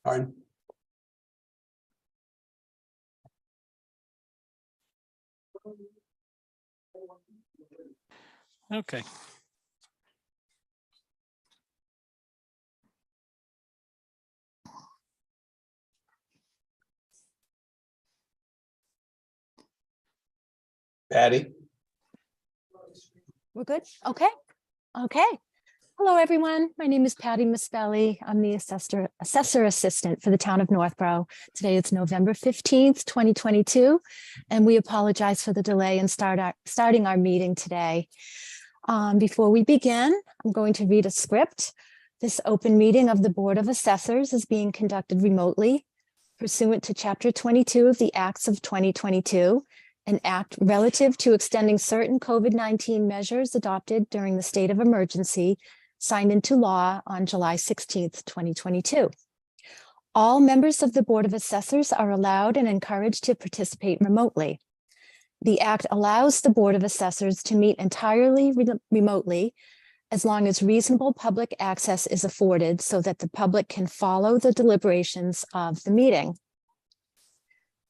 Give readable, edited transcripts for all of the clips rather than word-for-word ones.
Pardon? Okay. Patty? We're good? Okay. Okay. Hello, everyone. My name is Patty Misspelli. I'm the assessor assistant for the town of Northborough. Today it's November 15th, 2022, and we apologize for the delay in starting our meeting today. Before we begin, I'm going to read a script. This open meeting of the Board of Assessors is being conducted remotely pursuant to Chapter 22 of the Acts of 2022, an act relative to extending certain COVID-19 measures adopted during the state of emergency, signed into law on July 16th, 2022. All members of the Board of Assessors are allowed and encouraged to participate remotely. The act allows the Board of Assessors to meet entirely remotely as long as reasonable public access is afforded so that the public can follow the deliberations of the meeting.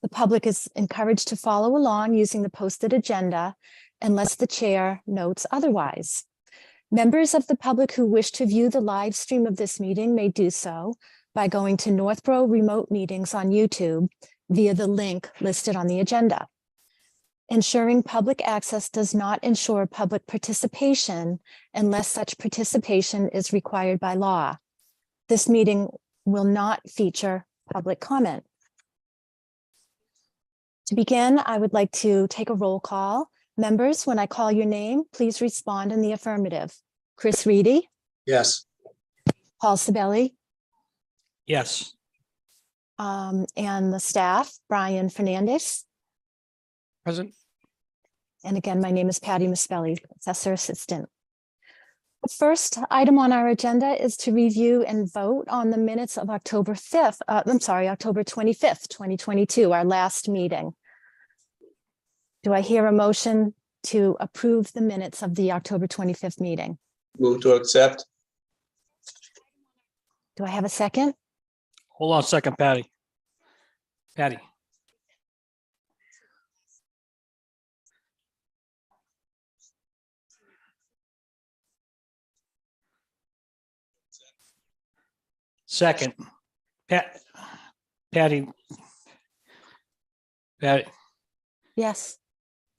The public is encouraged to follow along using the posted agenda unless the chair notes otherwise. Members of the public who wish to view the live stream of this meeting may do so by going to Northborough Remote Meetings on YouTube via the link listed on the agenda. Ensuring public access does not ensure public participation unless such participation is required by law. This meeting will not feature public comment. To begin, I would like to take a roll call. Members, when I call your name, please respond in the affirmative. Chris Reedy, Yes. Paul Sabelli, Yes. and the staff, Brian Fernandez. Present. And again, my name is Patty Misspelli, Assessor Assistant. The first item on our agenda is to review and vote on the minutes of October 25th, 2022, our last meeting. Do I hear a motion to approve the minutes of the October 25th meeting? Move to accept. Do I have a second? Hold on a second, Patty. Patty. Second. Patty. Patty, Yes,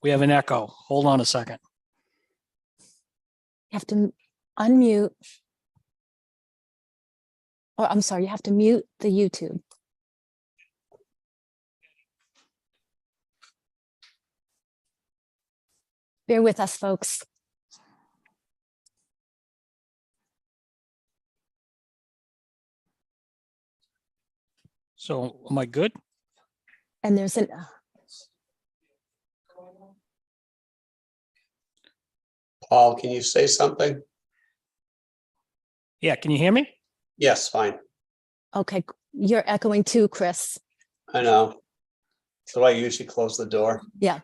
we have an echo. Hold on a second. you have to unmute. Or I'm sorry, you have to mute the YouTube. Bear with us, folks. So am I good? And there's an, Paul, can you say something? Yeah, can you hear me? Yes, fine. okay, you're echoing too, Chris. I know. So I usually close the door. Yeah.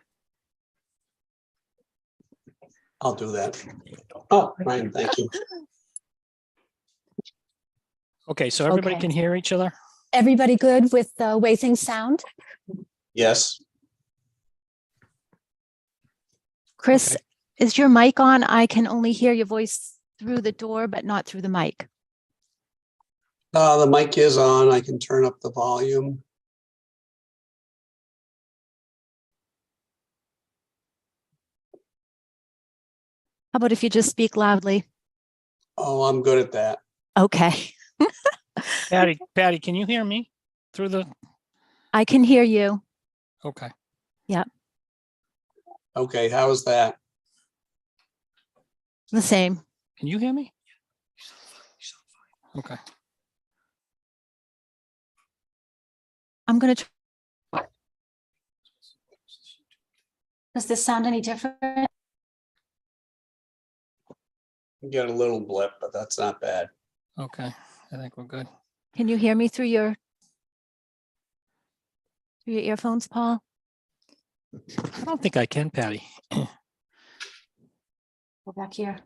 I'll do that. Oh, Ryan, thank you. Okay, so everybody Okay. can hear each other? Everybody good with the way things sound? Yes. Chris, Okay. is your mic on? I can only hear your voice through the door, but not through the mic. The mic is on. I can turn up the volume. How about if you just speak loudly? Oh, I'm good at that. Okay, Patty, can you hear me through the, I can hear you. okay. Okay, how is that? The same. Can you hear me? Okay. I'm going to. Does this sound any different? You get a little blip, but that's not bad. Okay, I think we're good. Can you hear me through your earphones, Paul? I don't think I can, Patty. Go back here.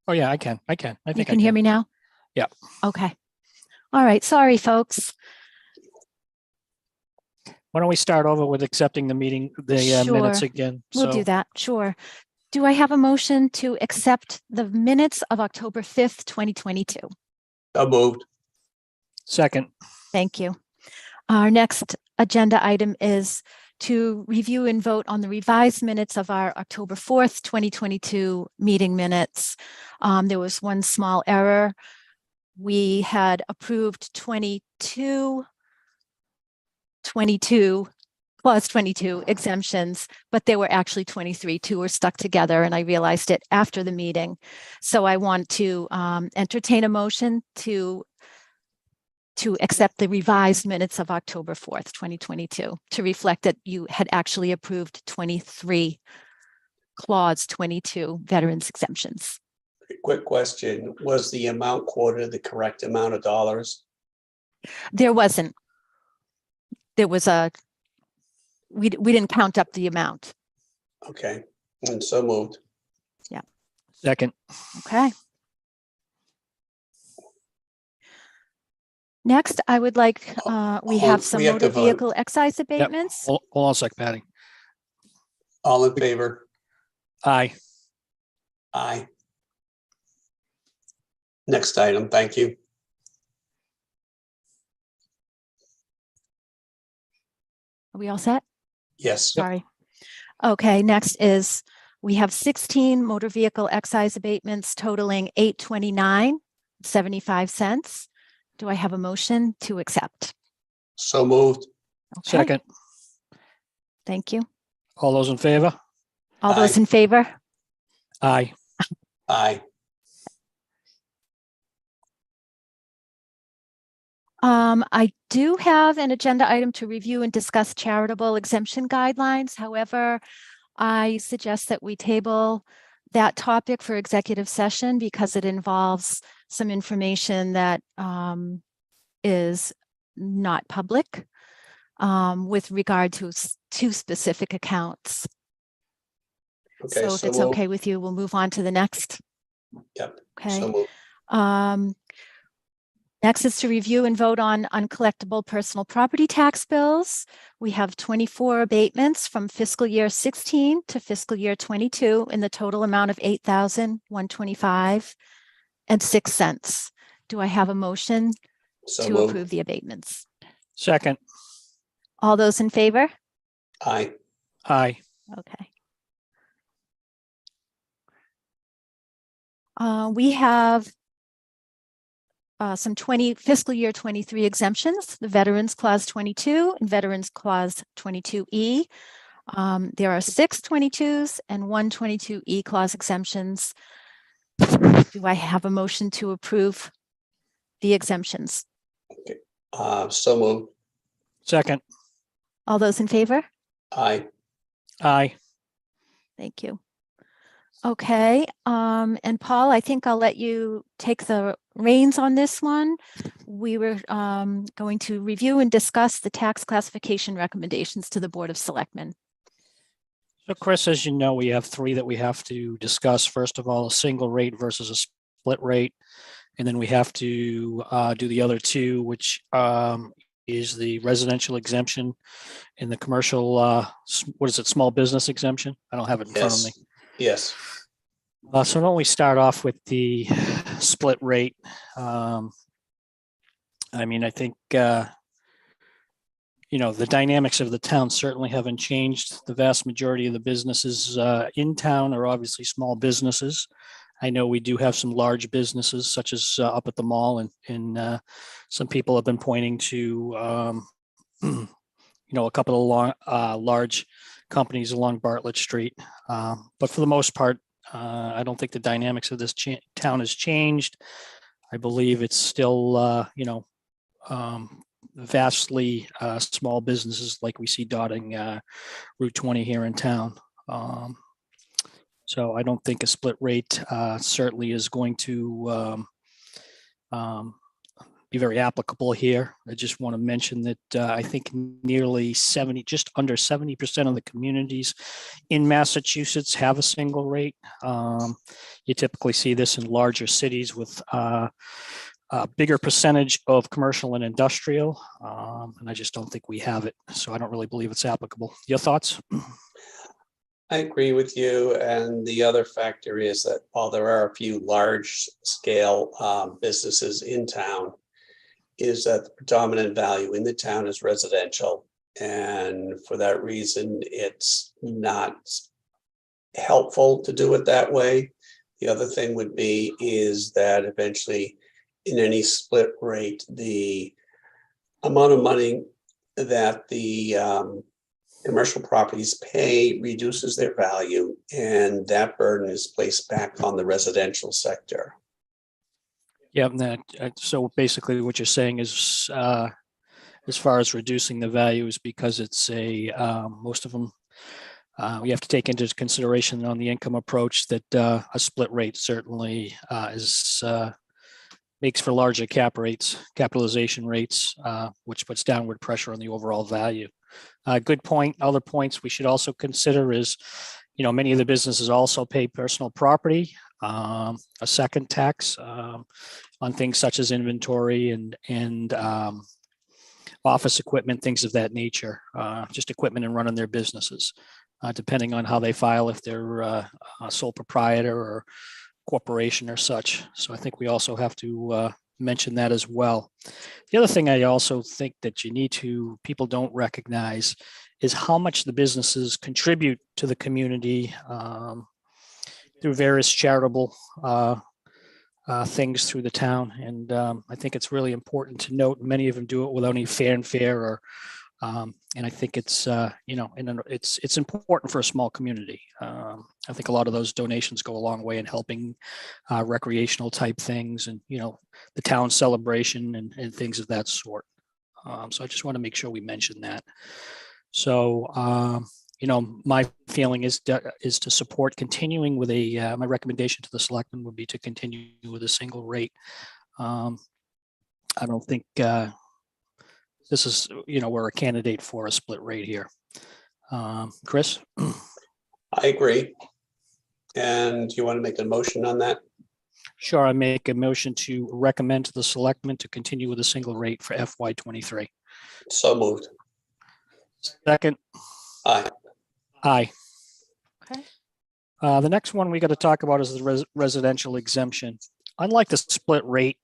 Oh, yeah, I can. I You think I can hear me now? Yeah. Okay. All right. Sorry, folks. Why don't we start over with accepting the meeting, the minutes Sure. again? We'll do So, that. Sure. Do I have a motion to accept the minutes of October 5th, 2022? So moved. second, Thank you. Our next agenda item is to review and vote on the revised minutes of our October 4th, 2022 meeting minutes. There was one small error. We had approved 22 plus 22 exemptions, but there were actually 23. Two were stuck together, and I realized it after the meeting. So I want to entertain a motion to accept the revised minutes of October 4th, 2022, to reflect that you had actually approved 23 clause 22 veterans exemptions. Quick question. Was the amount quoted the correct amount of dollars? There wasn't. There was we didn't count up the amount. Okay, and so moved. second, Okay. Next, I would like, we have some we have to motor vote. vehicle excise abatements. hold on a sec, Patty. All in favor? Aye. Aye. Next item, thank you. Are we all set? Yes, Sorry. Okay, next is, we have 16 motor vehicle excise abatements totaling $829.75. Do I have a motion to accept? so moved. Okay, Second, thank you. all those in favor? All those Aye. in favor? Aye. Aye. I do have an agenda item to review and discuss charitable exemption guidelines. However, I suggest that we table that topic for executive session because it involves some information that is not public with regard to two specific accounts. Okay, So if so it's moved. okay with you, we'll move on to the next. Yep, Okay. so moved. Next is to review and vote on uncollectible personal property tax bills. We have 24 abatements from fiscal year 16 to fiscal year 22 in the total amount of $8,125.06. Do I have a motion So to moved. approve the abatements? Second, All those in favor? Aye. aye. Okay. We have some fiscal year 23 exemptions, the Veterans Clause 22 and Veterans Clause 22E. There are 6 22s and 1 22E clause exemptions. Do I have a motion to approve the exemptions? So moved. Second, All those in favor? Aye. aye. Thank you. Okay, and Paul, I think I'll let you take the reins on this one. We were going to review and discuss the tax classification recommendations to the Board of Selectmen. So Chris, as you know, we have 3 that we have to discuss. First of all, a single rate versus a split rate. And then we have to do the other 2, which is the residential exemption and the commercial, what is it, small business exemption? I don't have it in front of me. Yes. So why don't we start off with the split rate? I mean, I think, the dynamics of the town certainly haven't changed. The vast majority of the businesses in town are obviously small businesses. I know we do have some large businesses, such as up at the mall, and some people have been pointing to, a couple of large companies along Bartlett Street. But for the most part, I don't think the dynamics of this town has changed. I believe it's still, vastly small businesses like we see dotting Route 20 here in town. So I don't think a split rate certainly is going to be very applicable here. I just want to mention that I think nearly 70, just under 70% of the communities in Massachusetts have a single rate. You typically see this in larger cities with a bigger percentage of commercial and industrial, and I just don't think we have it. So I don't really believe it's applicable. Your thoughts? I agree with you. And the other factor is that while there are a few large scale businesses in town, is that the predominant value in the town is residential. And for that reason, it's not helpful to do it that way. The other thing would be is that eventually in any split rate, the amount of money that the commercial properties pay reduces their value, and that burden is placed back on the residential sector. Yeah, so basically what you're saying is as far as reducing the values, because it's most of them, we have to take into consideration on the income approach that a split rate certainly makes for larger capitalization rates, which puts downward pressure on the overall value. Good point. Other points we should also consider is, many of the businesses also pay personal property, a second tax on things such as inventory and office equipment, things of that nature, just equipment and running their businesses, depending on how they file, if they're a sole proprietor or corporation or such. So I think we also have to mention that as well. The other thing I also think that people don't recognize is how much the businesses contribute to the community through various charitable things through the town. And I think it's really important to note many of them do it without any fanfare or and I think it's it's important for a small community. I think a lot of those donations go a long way in helping recreational type things and the town celebration and things of that sort. So I just want to make sure we mention that. So my feeling is to support continuing with my recommendation to the selectmen would be to continue with a single rate. I don't think this is, we're a candidate for a split rate here. Chris? I agree. And do you want to make a motion on that? Sure, I make a motion to recommend to the selectmen to continue with a single rate for FY23. So moved. Second? Aye. Aye. Okay. The next one we got to talk about is the residential exemption. Unlike the split rate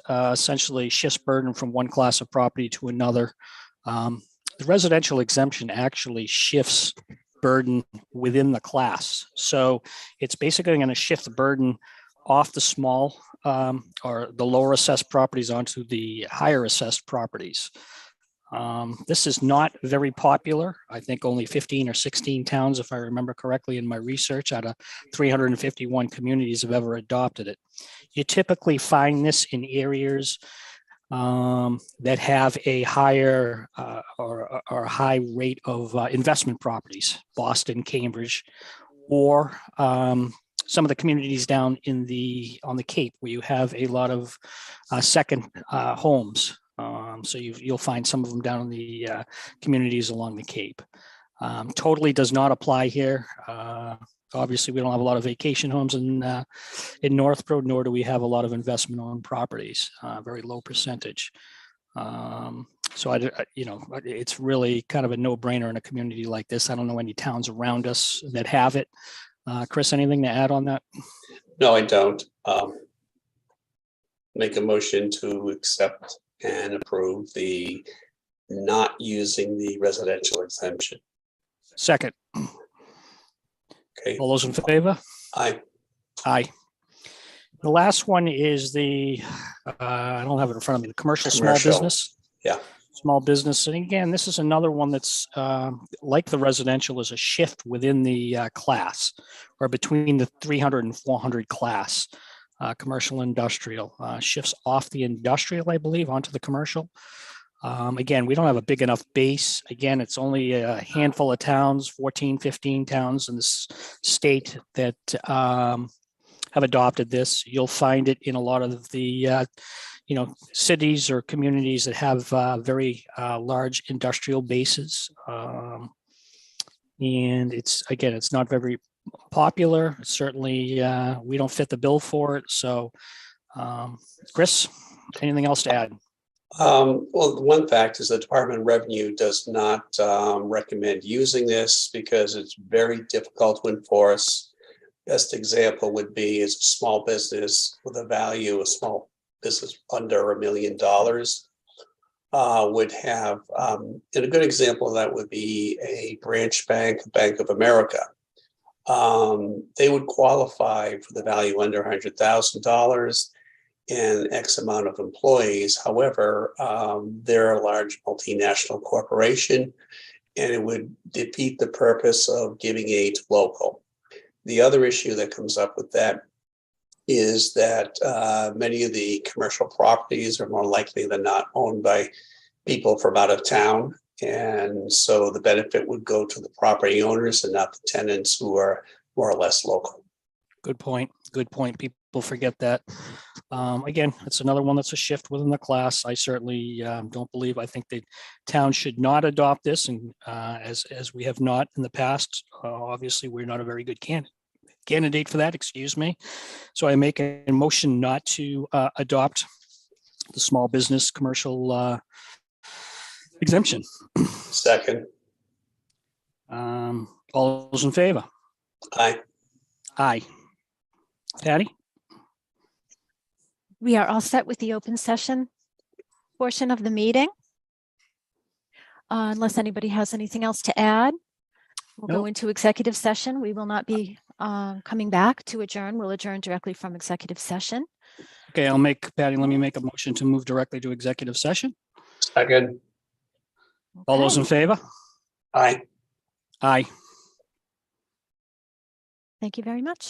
essentially shifts burden from one class of property to another. The residential exemption actually shifts burden within the class. So it's basically going to shift the burden off the small or the lower assessed properties onto the higher assessed properties. This is not very popular. I think only 15 or 16 towns, if I remember correctly in my research, out of 351 communities have ever adopted it. You typically find this in areas that have a higher or a high rate of investment properties, Boston, Cambridge, or some of the communities down on the Cape where you have a lot of second homes. So you'll find some of them down in the communities along the Cape. Totally does not apply here. Obviously, we don't have a lot of vacation homes in Northborough, nor do we have a lot of investment-owned properties. Very low percentage. So it's really kind of a no-brainer in a community like this. I don't know any towns around us that have it. Chris, anything to add on that? No, I don't. Make a motion to accept and approve the not using the residential exemption. Second. Okay. All those in favor? Aye. Aye. The last one is I don't have it in front of me, the commercial small business. Yeah. Small business. And again, this is another one that's like the residential, is a shift within the class or between the 300 and 400 class. Commercial industrial shifts off the industrial, I believe, onto the commercial. Again, we don't have a big enough base. Again, it's only a handful of towns, 14, 15 towns in this state that have adopted this. You'll find it in a lot of the, cities or communities that have very large industrial bases. And it's not very popular. Certainly, we don't fit the bill for it. So, Chris, anything else to add? Well, the one fact is the Department of Revenue does not recommend using this because it's very difficult to enforce. Best example would be is a small business with a value, a small business under $1 million would have, and a good example of that would be a branch bank, Bank of America. They would qualify for the value under $100,000 and X amount of employees. However, they're a large multinational corporation, and it would defeat the purpose of giving aid to local. The other issue that comes up with that is that many of the commercial properties are more likely than not owned by people from out of town. And so the benefit would go to the property owners and not the tenants who are more or less local. Good point. Good point. People forget that. Again, it's another one that's a shift within the class. I certainly don't believe. I think the town should not adopt this, and as we have not in the past. Obviously, we're not a very good candidate for that. Excuse me. So I make a motion not to adopt the small business commercial exemption. Second. All those in favor? Aye. Aye. Patty? We are all set with the open session portion of the meeting. Unless anybody has anything else to add, we'll go Nope. into executive session. We will not be coming back to adjourn. We'll adjourn directly from executive session. Okay, Patty, let me make a motion to move directly to executive session. Second. All those Okay. in favor? Aye. Aye. Thank you very much.